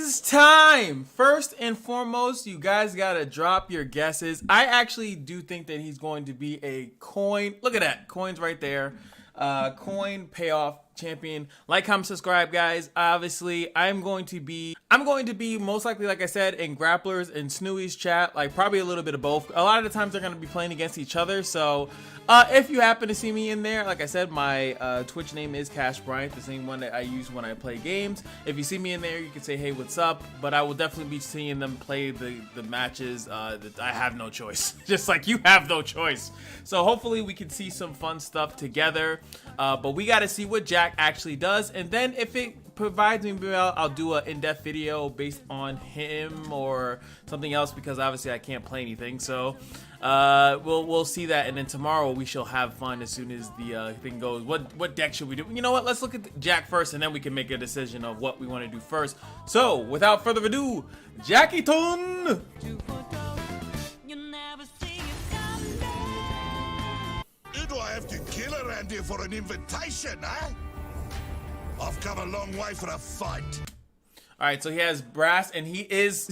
Guesses time! First and foremost, you guys gotta drop your guesses. I actually do think that he's going to be a coin. Look at that. Coins right there. Coin payoff champion. Like, comment, subscribe, guys. Obviously, I'm going to be most likely, like I said, in Grapplers and Snooey's chat, like probably a little bit of both. A lot of the times they're going to be playing against each other, so if you happen to see me in there, like I said, my Twitch name is Cash Bryant, the same one that I use when I play games. If you see me in there, you can say, hey, what's up? But I will definitely be seeing them play the matches that I have no choice. Just like you have no choice. So hopefully we can see some fun stuff together. But we got to see what Jack actually does. And then if it provides me well, I'll do an in-depth video based on him or something else, because obviously I can't play anything. So we'll see that, and then tomorrow we shall have fun as soon as the thing goes. What deck should we do? You know what? Let's look at Jack first, and then we can make a decision of what we want to do first. So without further ado, Jackie-tun! Do I have to kill around here for an invitation, eh? I've come a long way for a fight. All right, so he has brass, and he's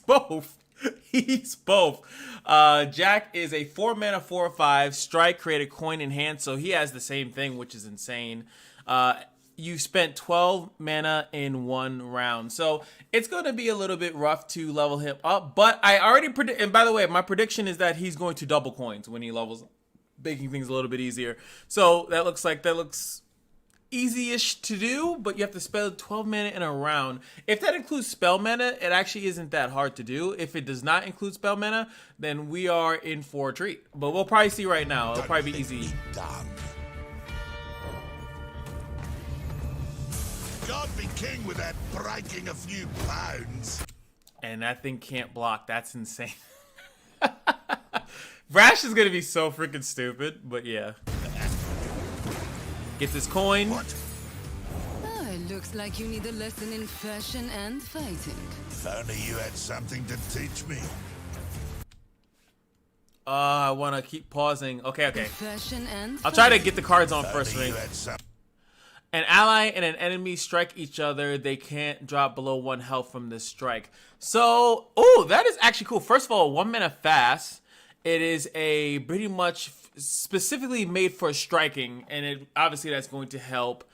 both. He's both. Jack is a 4-mana 4/5 strike, create a coin in hand, so he has the same thing, which is insane. You spent 12 mana in 1 round, so it's going to be a little bit rough to level him up. But I already predict, and by the way, my prediction is that he's going to double coins when he levels up, making things a little bit easier. So that looks easy-ish to do, but you have to spend 12 mana in a round. If that includes spell mana, it actually isn't that hard to do. If it does not include spell mana, then we are in for a treat. But we'll probably see right now. It'll probably be easy. God be king with that breaking a few pounds. And that thing can't block. That's insane. Rash is gonna be so freaking stupid, but yeah. Gets his coin. What? Oh, it looks like you need a lesson in fashion and fighting. If only you had something to teach me. I want to keep pausing. Okay. Fashion and I'll try to get the cards on If first only ring. you had some. An ally and an enemy strike each other. They can't drop below 1 health from this strike. So, oh, that is actually cool. First of all, 1 mana fast. It is a pretty much specifically made for striking, and obviously that's going to help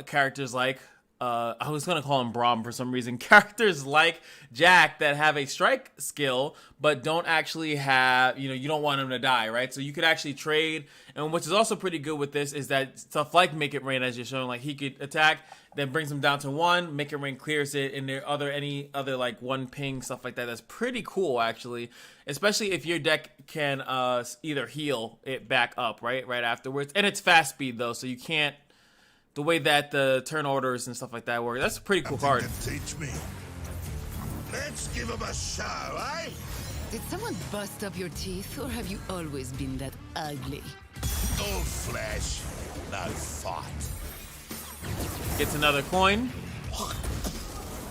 characters like I was gonna call him Braum for some reason. Characters like Jack that have a strike skill but don't actually have, you don't want him to die, right? So you could actually trade, and which is also pretty good with this is that stuff like Make It Rain, as you're showing, like he could attack, then brings him down to 1, Make It Rain clears it, and there are any other like 1 ping stuff like that. That's pretty cool actually, especially if your deck can either heal it back up right afterwards, and it's fast speed though, so you can't. The way that the turn orders and stuff like that work, that's a pretty cool card. Teach me. Let's give him a show, eh? Did someone bust up your teeth, or have you always been that ugly? All flesh, no fight. Gets another coin.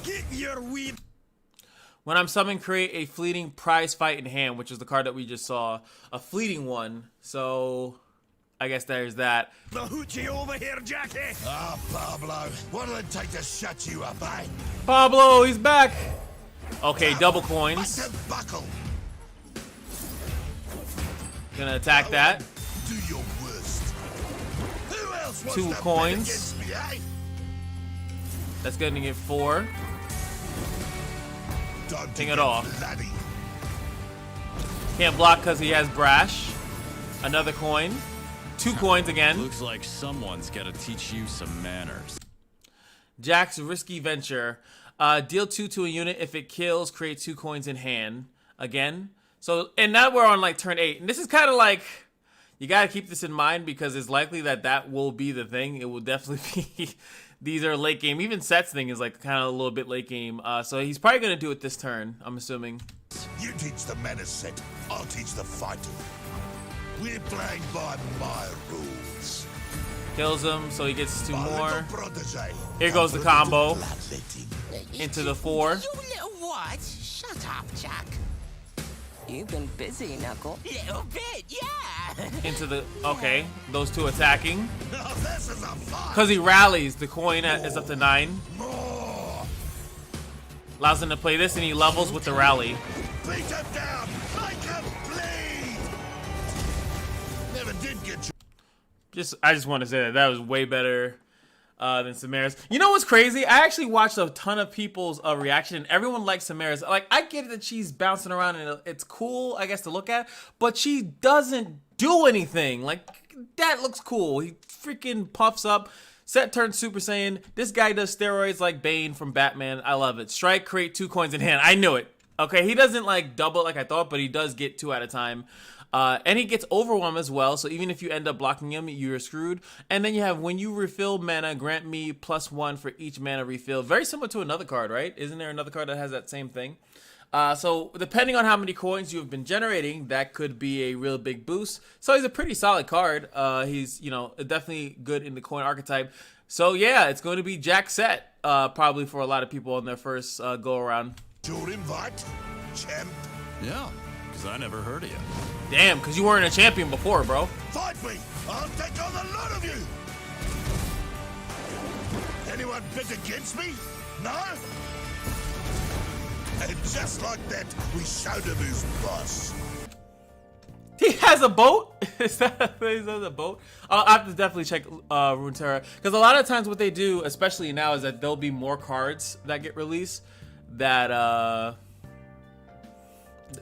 Get your weed. When I'm summoned, create a fleeting prize fight in hand, which is the card that we just saw. A fleeting one. So I guess there's that. The hoochie over here, Jackie. Ah, Pablo. What'll it take to shut you up, eh? Pablo, he's back. Okay, double coins. Buckle. Gonna attack that. Do your worst. Who else wants 2 to bet coins. against me, eh? That's gonna get 4. Time to Ting get it off. bloody. Can't block because he has Brash. Another coin. 2 coins again. Looks like someone's got to teach you some manners. Jack's risky venture. Deal 2 to a unit. If it kills, create 2 coins in hand. Again. So, and now we're on like turn 8. And this is kind of like, you got to keep this in mind because it's likely that will be the thing. It will definitely be, these are late game. Even Set's thing is like kind of a little bit late game. So he's probably going to do it this turn, I'm assuming. You teach the menace set. I'll teach the fighting. We're playing by my rules. Kills him, so he gets 2 My more. little protege. Here goes the Come for a combo. little bloodletting. Into the 4. You little what? Shut up, Jack. You've been busy, Knuckle. Little bit, yeah. Into the, okay, those 2 attacking. Now this is a fight. Because he rallies, the coin is up to 9. More. Allows him to play this, and he levels with the rally. Beat him down! Make him bleed! Never did get you. I just want to say that was way better than Samara's. You know what's crazy? I actually watched a ton of people's reaction, and everyone likes Samara's. Like, I get that she's bouncing around, and it's cool, I guess, to look at, but she doesn't do anything. Like, that looks cool. He freaking puffs up. Set turns Super Saiyan. This guy does steroids like Bane from Batman. I love it. Strike, create 2 coins in hand. I knew it. Okay, he doesn't like double like I thought, but he does get 2 at a time. And he gets Overwhelm as well, so even if you end up blocking him, you're screwed. And then you have when you refill mana, grant me +1 for each mana refill. Very similar to another card, right? Isn't there another card that has that same thing? So depending on how many coins you have been generating, that could be a real big boost. So he's a pretty solid card. He's, you know, definitely good in the coin archetype. So yeah, it's going to be Jack Set, probably for a lot of people on their first go around. Your invite, champ. Yeah, because I never heard of you. Damn, because you weren't a champion before, bro. Fight me! I'll take on the lot of you! Anyone bet against me? No? And just like that, we showed him who's boss. He has a boat? Is that he has a boat? I'll have to definitely check Runeterra. Because a lot of times what they do, especially now, is that there'll be more cards that get released that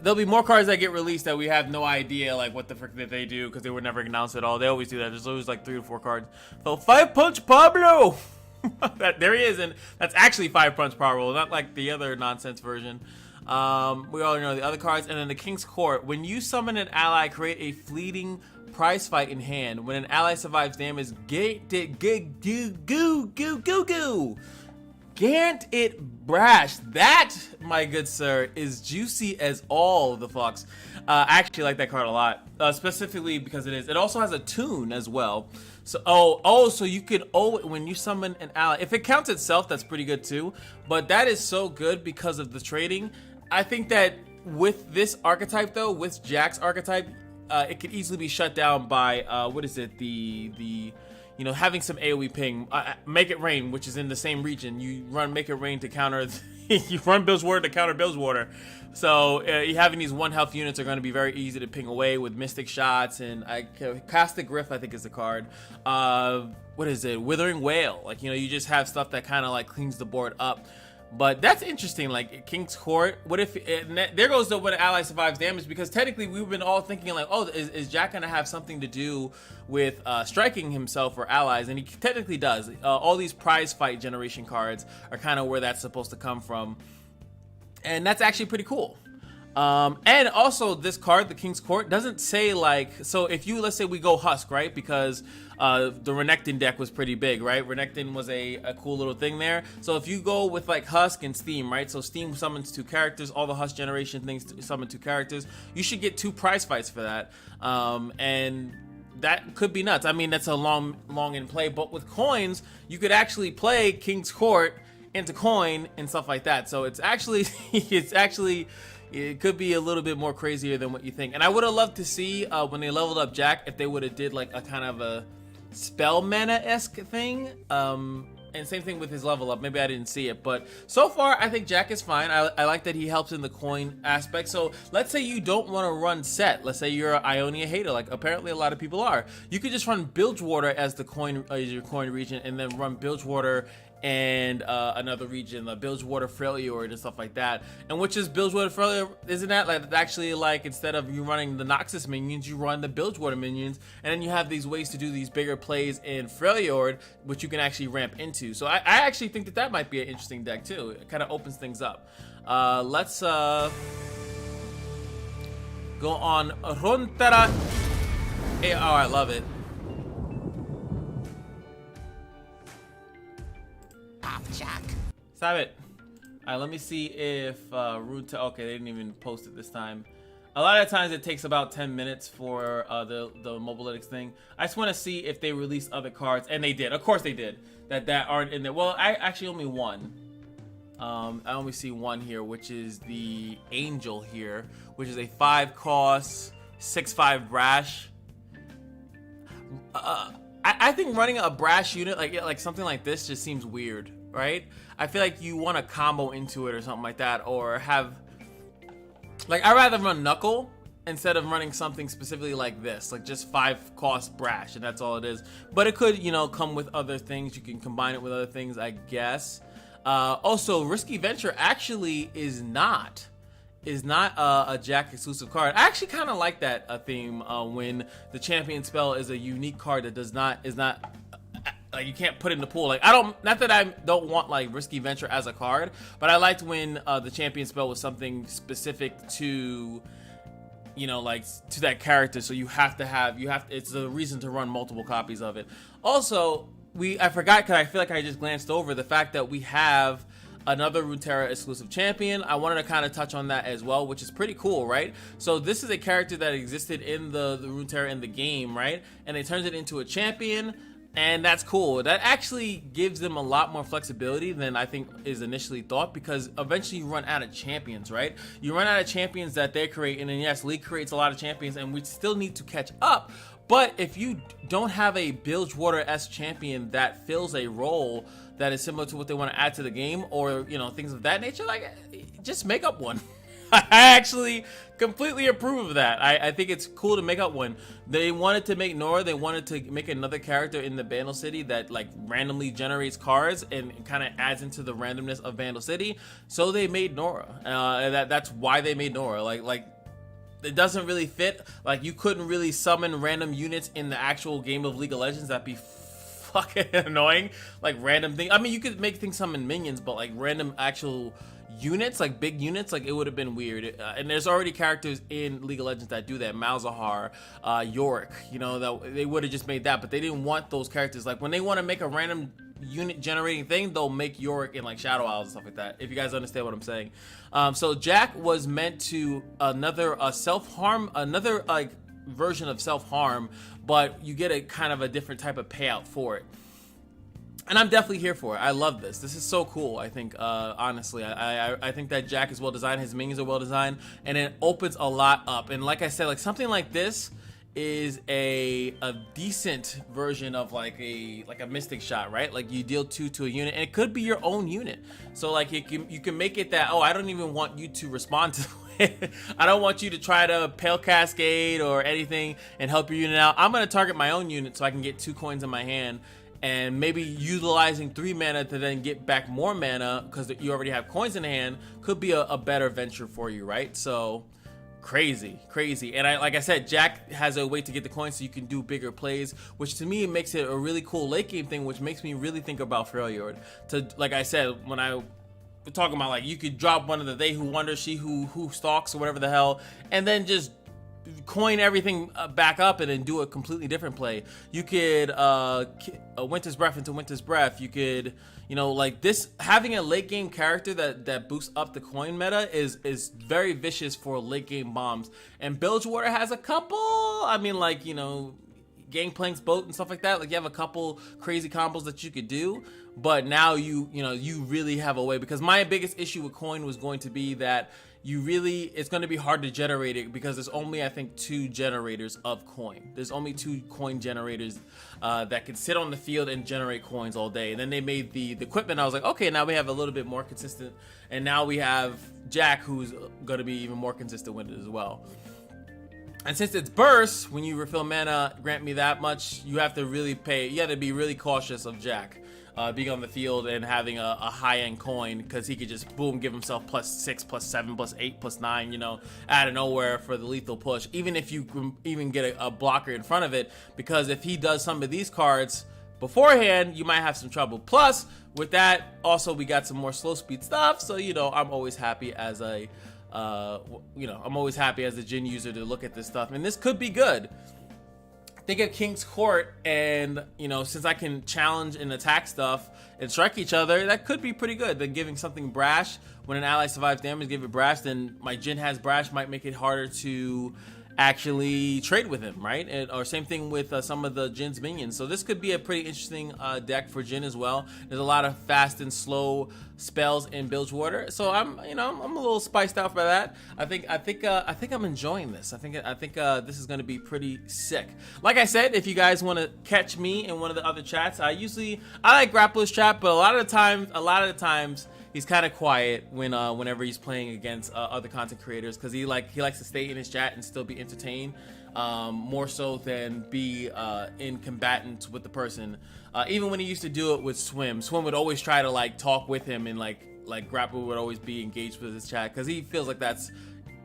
there'll be more cards that get released that we have no idea like what the frick that they do because they would never announce it all. They always do that. There's always like 3 or 4 cards. So 5 Punch Pablo! There he is, and that's actually 5 Punch Pablo, not like the other nonsense version. We all know the other cards. And then the King's Court. When you summon an ally, create a fleeting prize fight in hand. When an ally survives damage, Gant it brash. That, my good sir, is juicy as all the fucks. I actually like that card a lot, specifically because it also has a tune as well. So so you could when you summon an ally, if it counts itself, that's pretty good too. But that is so good because of the trading. I think that with this archetype though, with Jack's archetype, it could easily be shut down by what is it? The you know, having some AoE ping. Make It Rain, which is in the same region. You run Make It Rain to counter. You run Bilgewater to counter Bilgewater. So you having these 1 health units are going to be very easy to ping away with Mystic Shots. And Caustic Griff, I think, is the card. What is it? Withering Whale. Like, you know, you just have stuff that kind of like cleans the board up. But that's interesting, like King's Court. What if there goes the when an ally survives damage? Because technically we've been all thinking like, oh, is Jack gonna have something to do with striking himself or allies? And he technically does. All these prize fight generation cards are kind of where that's supposed to come from, and that's actually pretty cool. And also this card, the King's Court, doesn't say like, so if you, let's say we go Husk, right? Because the Renekton deck was pretty big, right? Renekton was a cool little thing there. So if you go with like Husk and Steam, right? So Steam summons 2 characters, all the Husk generation things summon 2 characters. You should get 2 prize fights for that. And that could be nuts. I mean, that's a long in play, but with coins, you could actually play King's Court into coin and stuff like that. So it's actually, it could be a little bit more crazier than what you think. And I would have loved to see when they leveled up Jack, if they would have did like a kind of a spell mana-esque thing. And same thing with his level up. Maybe I didn't see it, but so far I think Jack is fine. I like that he helps in the coin aspect. So let's say you don't want to run Set. Let's say you're an Ionia hater, like apparently a lot of people are. You could just run Bilgewater as the coin, as your coin region, and then run Bilgewater and another region, the Bilgewater Freljord and stuff like that. And which is Bilgewater Freljord, isn't that like actually like instead of you running the Noxus minions, you run the Bilgewater minions, and then you have these ways to do these bigger plays in Freljord, which you can actually ramp into. So I actually think that that might be an interesting deck too. It kind of opens things up. Let's go on Runeterra. Hey, oh, I love it. Jack. Stop it. Alright, let me see if Runeterra. Okay, they didn't even post it this time. A lot of times it takes about 10 minutes for the Mobalytics thing. I just want to see if they release other cards, and they did. Of course they did. That aren't in there. Well, I actually only one. I only see one here, which is the Angel here, which is a 5 cost, 6/5 brash. I think running a brash unit like something like this just seems weird, right? I feel like you want to combo into it or something like that, or have, like, I'd rather run Knuckle instead of running something specifically like this, like just 5 cost Brash, and that's all it is. But it could, you know, come with other things. You can combine it with other things, I guess. Also, Risky Venture actually is not a Jack exclusive card. I actually kind of like that theme when the champion spell is a unique card that is not like you can't put in the pool. Like not that I don't want like Risky Venture as a card, but I liked when the champion spell was something specific to, you know, like to that character. So it's the reason to run multiple copies of it. Also, I forgot because I feel like I just glanced over the fact that we have another Runeterra exclusive champion. I wanted to kind of touch on that as well, which is pretty cool, right? So this is a character that existed in the Runeterra in the game, right? And they turned it into a champion, and that's cool. That actually gives them a lot more flexibility than I think is initially thought, because eventually you run out of champions, right? You run out of champions that they create, and then yes, League creates a lot of champions, and we still need to catch up. But if you don't have a Bilgewater-esque champion that fills a role that is similar to what they want to add to the game, or, you know, things of that nature, like, just make up one. I actually completely approve of that. I think it's cool to make up one. They wanted to make Nora. They wanted to make another character in the Vandal City that like randomly generates cards and kind of adds into the randomness of Vandal City. So they made Nora. That's why they made Nora. Like it doesn't really fit. Like you couldn't really summon random units in the actual game of League of Legends. That'd be fucking annoying. Like random things. I mean, you could make things summon minions, but like random actual units, like big units, like it would have been weird. And there's already characters in League of Legends that do that. Malzahar, Yorick, you know, that they would have just made that, but they didn't want those characters. Like when they want to make a random unit generating thing, they'll make Yorick in like Shadow Isles and stuff like that, if you guys understand what I'm saying. So Jack was meant to another self-harm, another like version of self-harm, but you get a kind of a different type of payout for it. And I'm definitely here for it. I love this. This is so cool. I think, honestly, I think that Jack is well designed. His minions are well designed, and it opens a lot up. And like I said, like something like this is a decent version of like a mystic shot, right? Like you deal 2 to a unit, and it could be your own unit. So like you can make it that, oh, I don't even want you to respond to it. I don't want you to try to Pale Cascade or anything and help your unit out. I'm gonna target my own unit so I can get 2 coins in my hand, and maybe utilizing 3 mana to then get back more mana because you already have coins in hand could be a better venture for you, right? So crazy. And like I said, Jack has a way to get the coins so you can do bigger plays, which to me makes it a really cool late game thing, which makes me really think about Freljord. To, like I said, when we're talking about like you could drop one of the They Who Wonder, She Who Stalks, or whatever the hell, and then just coin everything back up and then do a completely different play. You could Winter's Breath into Winter's Breath. You could, you know, like this, having a late game character that boosts up the coin meta is very vicious for late game bombs. And Bilgewater has a couple, I mean, like, you know, Gangplank's boat and stuff like that. Like you have a couple crazy combos that you could do, but now you really have a way, because my biggest issue with coin was going to be that it's going to be hard to generate it because there's only, I think, 2 generators of coin. There's only 2 coin generators that can sit on the field and generate coins all day. And then they made the equipment. I was like, okay, now we have a little bit more consistent. And now we have Jack, who's going to be even more consistent with it as well. And since it's burst, when you refill mana, grant me that much, you have to really you have to be really cautious of Jack being on the field and having a high-end coin, because he could just boom give himself +6, +7, +8, +9, you know, out of nowhere for the lethal push, even if you even get a blocker in front of it, because if he does some of these cards beforehand, you might have some trouble. Plus with that, also we got some more slow speed stuff, so you know, I'm always happy as a I'm always happy as a Jhin user to look at this stuff, and this could be good. Think of King's Court, and you know, since I can challenge and attack stuff and strike each other, that could be pretty good. Then giving something brash when an ally survives damage, give it brash. Then my Jhin has brash, might make it harder to actually trade with him, right? Or same thing with some of the Jin's minions. So this could be a pretty interesting deck for Jin as well. There's a lot of fast and slow spells in Bilgewater, so I'm a little spiced out by that. I think I'm enjoying this. I think this is going to be pretty sick. Like I said, if you guys want to catch me in one of the other chats, I like Grappler's chat, but a lot of the times he's kind of quiet whenever he's playing against other content creators, because he likes to stay in his chat and still be entertained, more so than be in combatant with the person. Even when he used to do it with Swim would always try to like talk with him, and like Grapple would always be engaged with his chat because he feels like that's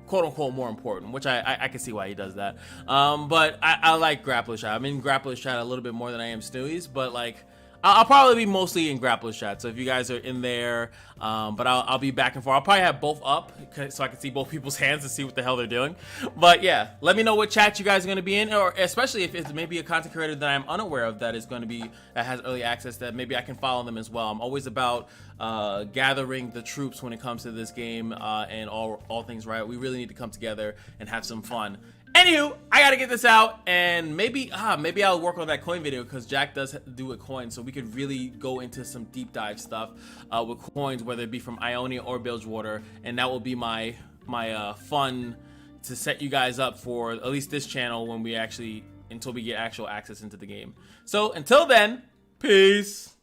quote unquote more important, which I can see why he does that. But I like Grappler's chat. I'm in Grappler's chat a little bit more than I am Stewie's, but like I'll probably be mostly in Grappler's chat, so if you guys are in there, but I'll be back and forth. I'll probably have both up so I can see both people's hands and see what the hell they're doing. But yeah, let me know what chat you guys are going to be in, or especially if it's maybe a content creator that I'm unaware of that has early access, that maybe I can follow them as well. I'm always about gathering the troops when it comes to this game, and all things right. We really need to come together and have some fun. Anywho, I gotta get this out, and maybe I'll work on that coin video, because Jack does do a coin, so we could really go into some deep dive stuff with coins, whether it be from Ionia or Bilgewater, and that will be my fun to set you guys up for at least this channel until we get actual access into the game. So until then, peace.